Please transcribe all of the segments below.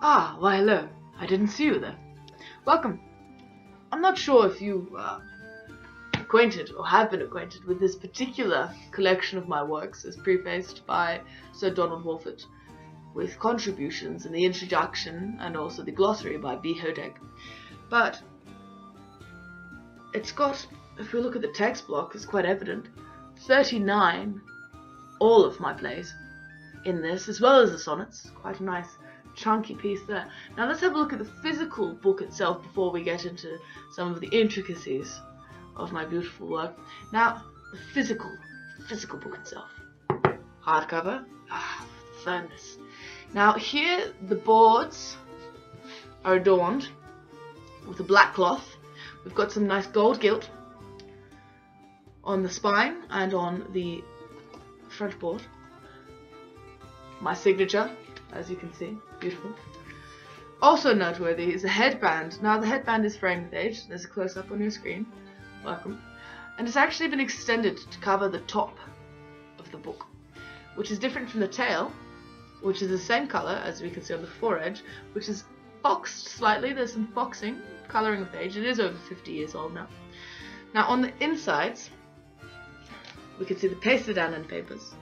Ah, why hello. I didn't see you there. Welcome. I'm not sure if you acquainted or have been acquainted with this particular collection of my works as prefaced by Sir Donald Wolfert, with contributions in the introduction and also the glossary by B. Hodeg. But it's got, if we look at the text block, it's quite evident, 39, all of my plays in this, as well as the sonnets. Quite a nice chunky piece there. Now let's have a look at the physical book itself before we get into some of the intricacies of my beautiful work. Now, the physical book itself. Hardcover. Firmness. Now here the boards are adorned with a black cloth. We've got some nice gold gilt on the spine and on the front board. My signature, as you can see, beautiful. Also noteworthy is a headband. Now the headband is framed with age. There's a close-up on your screen. Welcome. And it's actually been extended to cover the top of the book, which is different from the tail, which is the same color as we can see on the foredge, which is foxed slightly. There's some foxing, coloring with age. It is over 50 years old now. Now on the insides, we can see the pasted down end papers.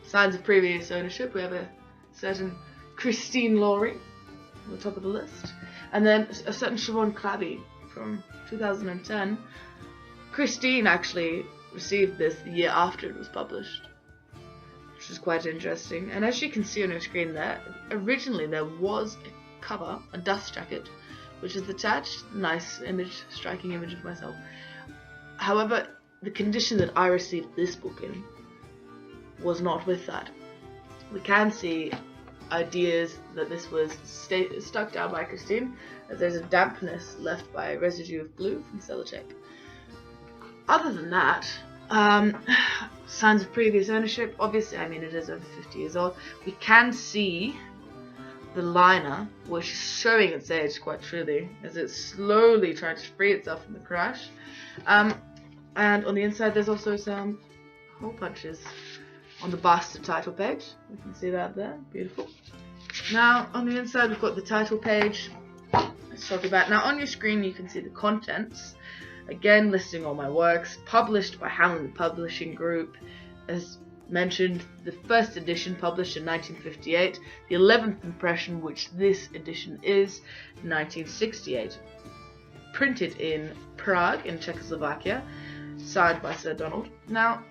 Signs of previous ownership. We have a certain Christine Laurie on the top of the list, and then a certain Siobhan Clabby from 2010. Christine actually received this the year after it was published, which is quite interesting. And as you can see on your screen there, originally there was a cover, a dust jacket, which is attached. Nice image, striking image of myself. However, the condition that I received this book in was not with that. We can see ideas that this was stuck down by Christine, as there's a dampness left by a residue of glue from sellotape. Other than that, signs of previous ownership. Obviously, I mean, it is over 50 years old. We can see the liner, which is showing its age quite truly, as it's slowly trying to free itself from the crash. And on the inside, there's also some hole punches on the bastard title page. You can see that there, beautiful. Now on the inside we've got the title page. Let's talk about, now on your screen you can see the contents, again listing all my works, published by Hamlin Publishing Group. As mentioned, the first edition published in 1958, the 11th impression, which this edition is, 1968. Printed in Prague in Czechoslovakia, signed by Sir Donald. Now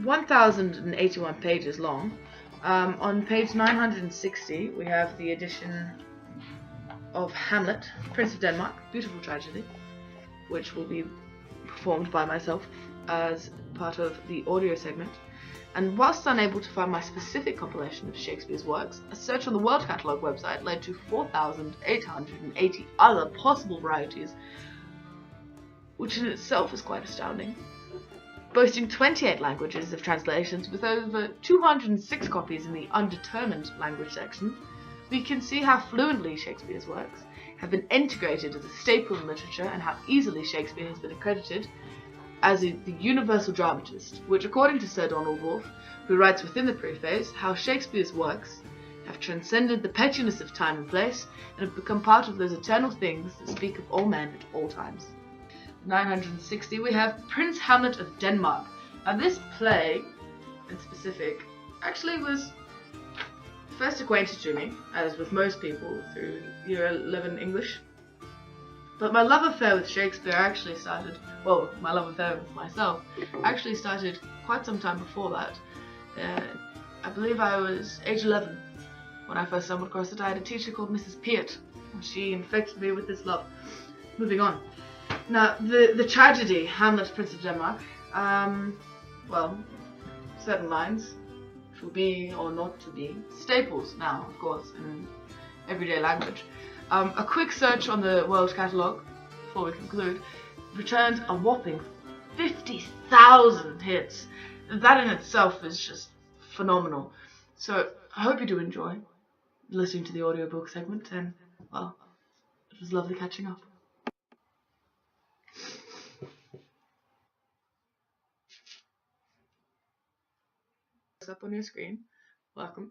1081 pages long. On page 960 we have the edition of Hamlet, Prince of Denmark, beautiful tragedy, which will be performed by myself as part of the audio segment. And whilst unable to find my specific compilation of Shakespeare's works, a search on the World Catalogue website led to 4,880 other possible varieties, which in itself is quite astounding. Boasting 28 languages of translations with over 206 copies in the undetermined language section, we can see how fluently Shakespeare's works have been integrated as a staple in literature and how easily Shakespeare has been accredited as the universal dramatist, which according to Sir Donald Wolfe, who writes within the preface how Shakespeare's works have transcended the pettiness of time and place and have become part of those eternal things that speak of all men at all times. 960 we have Prince Hamlet of Denmark. Now this play in specific actually was first acquainted to me, as with most people, through year 11 English. But my love affair with Shakespeare actually started, well, my love affair with myself actually started quite some time before that. I believe I was age 11 when I first stumbled across it. I had a teacher called Mrs. Peart, and she infected me with this love. Moving on. Now, the tragedy, Hamlet, Prince of Denmark, well, certain lines, to be or not to be, staples now, of course, in everyday language. A quick search on the World Catalogue, before we conclude, returned a whopping 50,000 hits. That in itself is just phenomenal. So, I hope you do enjoy listening to the audiobook segment, and, well, it was lovely catching up. Up on your screen. Welcome.